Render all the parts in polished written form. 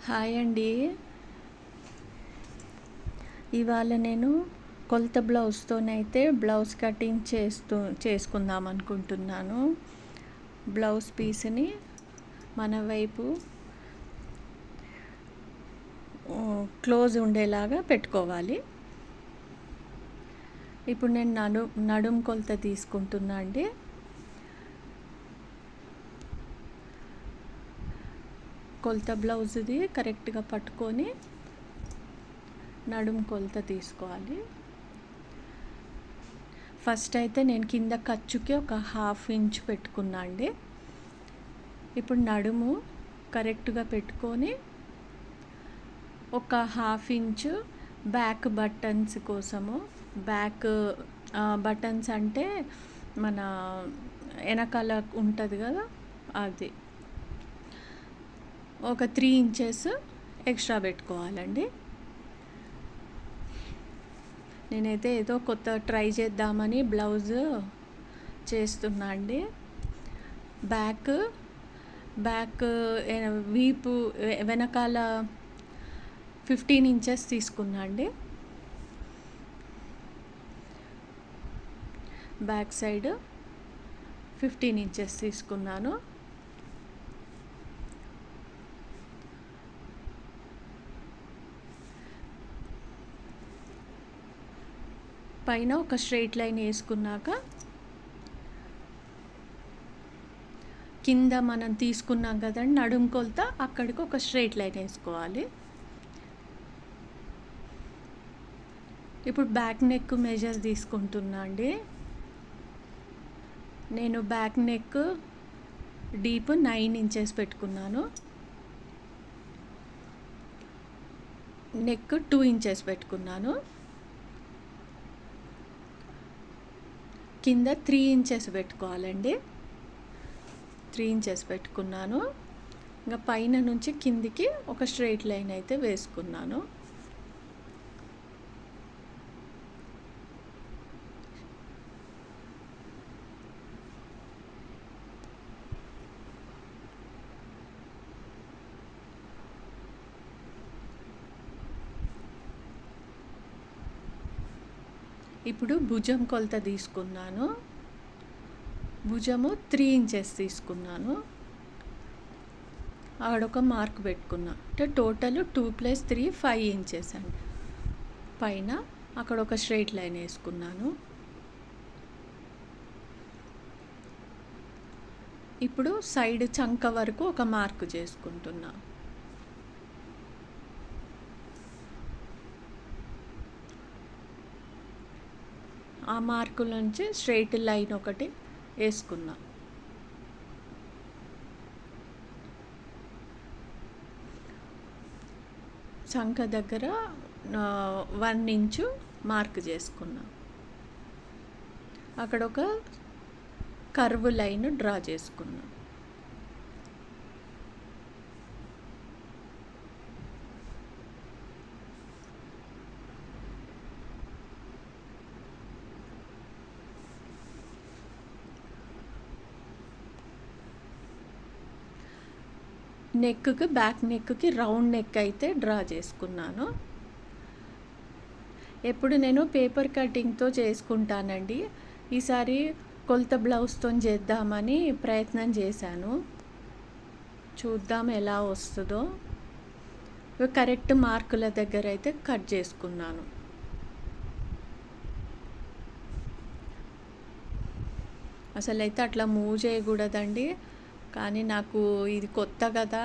Hi అండి. ఇవాళ నేను కొలత బ్లౌజ్తోనైతే బ్లౌజ్ కటింగ్ చేసుకుందాం అనుకుంటున్నాను. బ్లౌజ్ పీస్ని మన వైపు క్లోజ్ ఉండేలాగా పెట్టుకోవాలి. ఇప్పుడు నేను నడుం కొలత తీసుకుంటున్నా అండి. కొలత బ్లౌజ్ది కరెక్ట్గా పట్టుకొని నడుం కొలత తీసుకోవాలి. ఫస్ట్ అయితే నేను కింద ఖర్చుకి ఒక 1/2 ఇంచ్ పెట్టుకున్నా అండి. ఇప్పుడు నడుము కరెక్ట్గా పెట్టుకొని ఒక 1/2 ఇంచు బ్యాక్ బటన్స్ కోసము, బ్యాక్ బటన్స్ అంటే మన వెనకాల ఉంటుంది కదా, అది ఒక 3 ఇంచెస్ ఎక్స్ట్రా పెట్టుకోవాలండి. నేనైతే ఏదో కొత్త ట్రై చేద్దామని బ్లౌజ్ చేస్తున్నా అండి. బ్యాక్ వీపు వెనకాల 15 ఇంచెస్ తీసుకున్నా అండి. బ్యాక్ సైడ్ 15 ఇంచెస్ తీసుకున్నాను. పైన ఒక స్ట్రైట్ లైన్ వేసుకున్నాక కింద మనం తీసుకున్నాం కదండి నడుం కొలత, అక్కడికి ఒక స్ట్రైట్ లైన్ వేసుకోవాలి. ఇప్పుడు బ్యాక్ నెక్ మెజర్ తీసుకుంటున్నా అండి. నేను బ్యాక్ నెక్ డీప్ 9 ఇంచెస్ పెట్టుకున్నాను. నెక్ 2 ఇంచెస్ పెట్టుకున్నాను. కింద 3 ఇంచెస్ పెట్టుకోవాలండి. 3 ఇంచెస్ పెట్టుకున్నాను. ఇంకా పైన నుంచి కిందికి ఒక స్ట్రైట్ లైన్ అయితే వేసుకున్నాను. ఇప్పుడు భుజం కొలత తీసుకున్నాను. భుజము 3 ఇంచెస్ తీసుకున్నాను. ఆడొక మార్క్ పెట్టుకున్నా. అంటే టోటల్ 2 + 3 5 ఇంచెస్ అండి. పైన అక్కడ ఒక స్ట్రైట్ లైన్ వేసుకున్నాను. ఇప్పుడు సైడ్ చంక వరకు ఒక మార్క్ చేసుకుంటున్నా. ఆ మార్కుల నుంచి స్ట్రైట్ లైన్ ఒకటి వేసుకున్నా. చంక దగ్గర 1 ఇంచు మార్క్ చేసుకున్నా. అక్కడ ఒక కర్వ్ లైన్ డ్రా చేసుకున్నా. నెక్కి బ్యాక్ నెక్కి రౌండ్ నెక్ అయితే డ్రా చేసుకున్నాను. ఎప్పుడు నేను పేపర్ కటింగ్తో చేసుకుంటానండి. ఈసారి కొలత బ్లౌజ్తో చేద్దామని ప్రయత్నం చేశాను. చూద్దాం ఎలా వస్తుందో. కరెక్ట్ మార్కుల దగ్గర అయితే కట్ చేసుకున్నాను. అసలు అయితే అట్లా మూవ్ చేయకూడదండి, కానీ నాకు ఇది కొత్త కదా,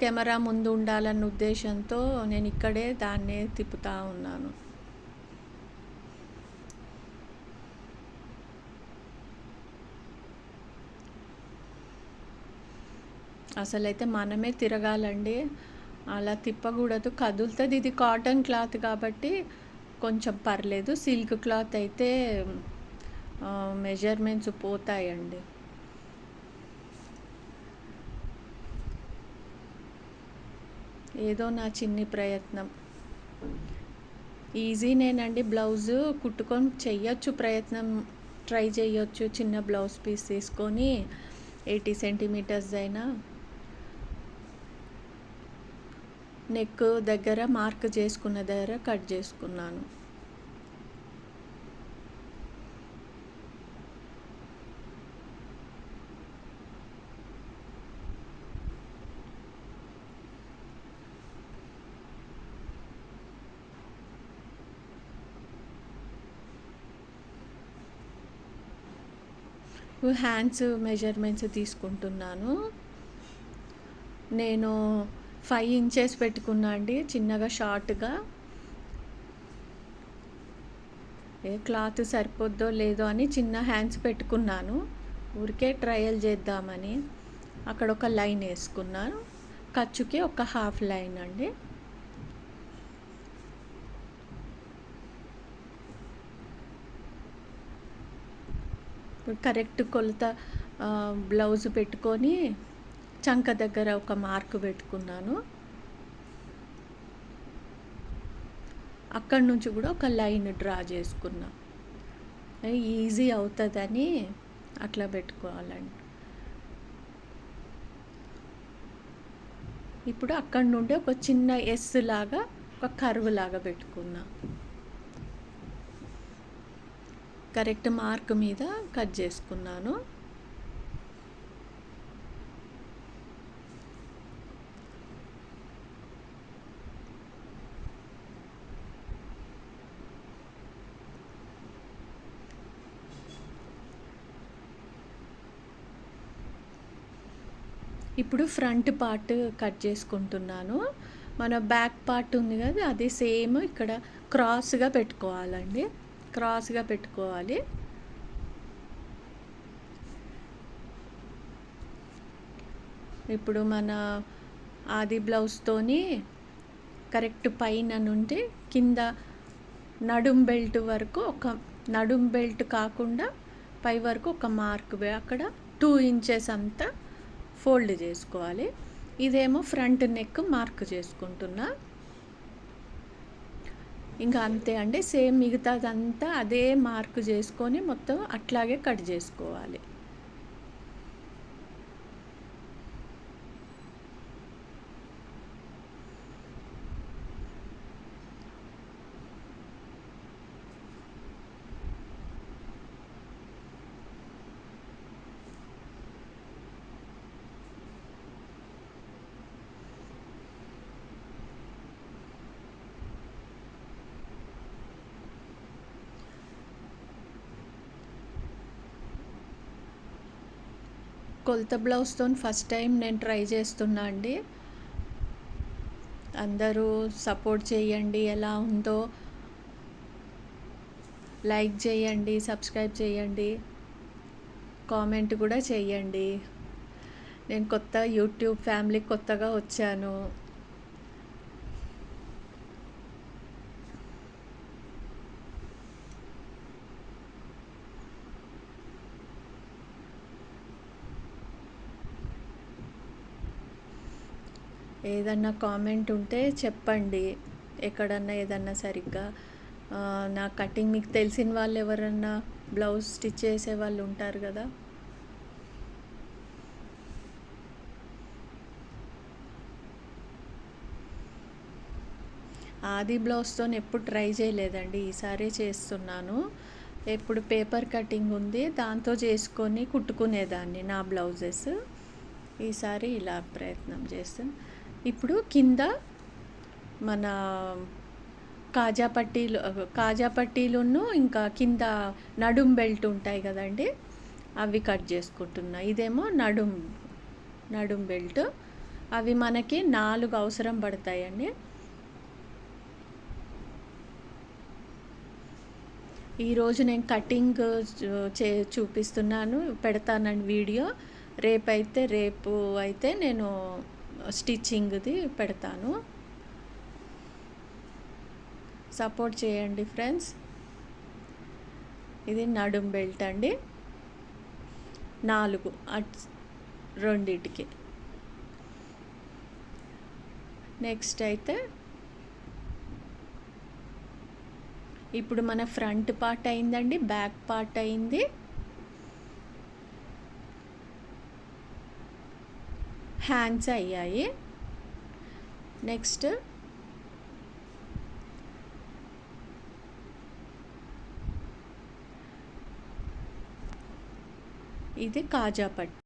కెమెరా ముందు ఉండాలన్న ఉద్దేశంతో నేను ఇక్కడే దాన్నే తిప్పుతూ ఉన్నాను. అసలైతే మనమే తిరగాలండి, అలా తిప్పకూడదు, కదులుతుంది. ఇది కాటన్ క్లాత్ కాబట్టి కొంచెం పర్లేదు. సిల్క్ క్లాత్ అయితే మెజర్మెంట్స్ పోతాయండి. ఏదో నా చిన్ని ప్రయత్నం. ఈజీనేనండి, బ్లౌజు కుట్టుకొని చెయ్యొచ్చు, ప్రయత్నం ట్రై చేయొచ్చు. చిన్న బ్లౌజ్ పీస్ తీసుకొని 80 సెంటీమీటర్స్ అయినా నెక్ దగ్గర మార్క్ చేసుకున్న దగ్గర కట్ చేసుకున్నాను. హ్యాండ్స్ మెజర్మెంట్స్ తీసుకుంటున్నాను. నేను 5 ఇంచెస్ పెట్టుకున్నా అండి, చిన్నగా షార్ట్గా. క్లాత్ సరిపోద్దో లేదో అని చిన్న హ్యాండ్స్ పెట్టుకున్నాను, ఊరికే ట్రయల్ చేద్దామని. అక్కడ ఒక లైన్ వేసుకున్నాను, ఖర్చుకి ఒక హాఫ్ లైన్ అండి. కరెక్ట్ కొలత బ్లౌజ్ పెట్టుకొని చంక దగ్గర ఒక మార్క్ పెట్టుకున్నాను. అక్కడి నుంచి కూడా ఒక లైన్ డ్రా చేసుకున్నా. ఈజీ అవుతుందని అట్లా పెట్టుకోవాలండి. ఇప్పుడు అక్కడి నుండి ఒక చిన్న ఎస్ లాగా, ఒక కర్వ్ లాగా పెట్టుకున్నా. కరెక్ట్ మార్క్ మీద కట్ చేసుకున్నాను. ఇప్పుడు ఫ్రంట్ పార్ట్ కట్ చేసుకుంటున్నాను. మన బ్యాక్ పార్ట్ ఉంది కదా, అది సేమ్ ఇక్కడ క్రాస్గా పెట్టుకోవాలండి, క్రాస్గా పెట్టుకోవాలి. ఇప్పుడు మన ఆది బ్లౌజ్తోని కరెక్ట్ పైన నుండి కింద నడుం బెల్ట్ వరకు, ఒక నడుం బెల్ట్ కాకుండా పై వరకు ఒక మార్క్, అక్కడ 2 ఇంచెస్ అంతా ఫోల్డ్ చేసుకోవాలి. ఇదేమో ఫ్రంట్ నెక్ మార్క్ చేసుకుంటున్నా. ఇంకా అంతే అండి, సేమ్ మిగతాదంతా అదే మార్క్ చేసుకొని మొత్తం అట్లాగే కట్ చేసుకోవాలి. కొలత బ్లౌజ్తో ఫస్ట్ టైం నేను ట్రై చేస్తున్నా అండి. అందరూ సపోర్ట్ చేయండి, ఎలా ఉందో లైక్ చేయండి, సబ్స్క్రైబ్ చేయండి, కామెంట్ కూడా చేయండి. నేను కొత్త యూట్యూబ్ ఫ్యామిలీ కొత్తగా వచ్చాను. ఏదన్నా కామెంట్ ఉంటే చెప్పండి, ఎక్కడన్నా ఏదన్నా సరిగ్గా నా కటింగ్ మీకు తెలిసిన వాళ్ళు ఎవరన్నా బ్లౌజ్ స్టిచ్ చేసే వాళ్ళు ఉంటారు కదా. ఆది బ్లౌజ్తో ఎప్పుడు ట్రై చేయలేదండి, ఈసారి చేస్తున్నాను. ఎప్పుడు పేపర్ కటింగ్ ఉంది, దాంతో చేసుకొని కుట్టుకునేదాన్ని నా బ్లౌజెస్. ఈసారి ఇలా ప్రయత్నం చేస్తాను. ఇప్పుడు కింద మన కాజా పట్టీలును ఇంకా కింద నడుం బెల్ట్ ఉంటాయి కదండి, అవి కట్ చేసుకుంటున్నా. ఇదేమో నడుం బెల్ట్, అవి మనకి 4 అవసరం పడతాయండి. ఈరోజు నేను కటింగ్ చూపిస్తున్నాను, పెడతానండి వీడియో. రేపు అయితే నేను స్టిచ్చింగ్ది పెడతాను. సపోర్ట్ చేయండి ఫ్రెండ్స్. ఇది నడుం బెల్ట్ అండి, 4 రెండిటికి. నెక్స్ట్ అయితే ఇప్పుడు మన ఫ్రంట్ పార్ట్ అయిందండి, బ్యాక్ పార్ట్ అయింది. హ్యాండ్స్ అయ్యాయి. నెక్స్ట్ ఇది కాజా పట్టీ.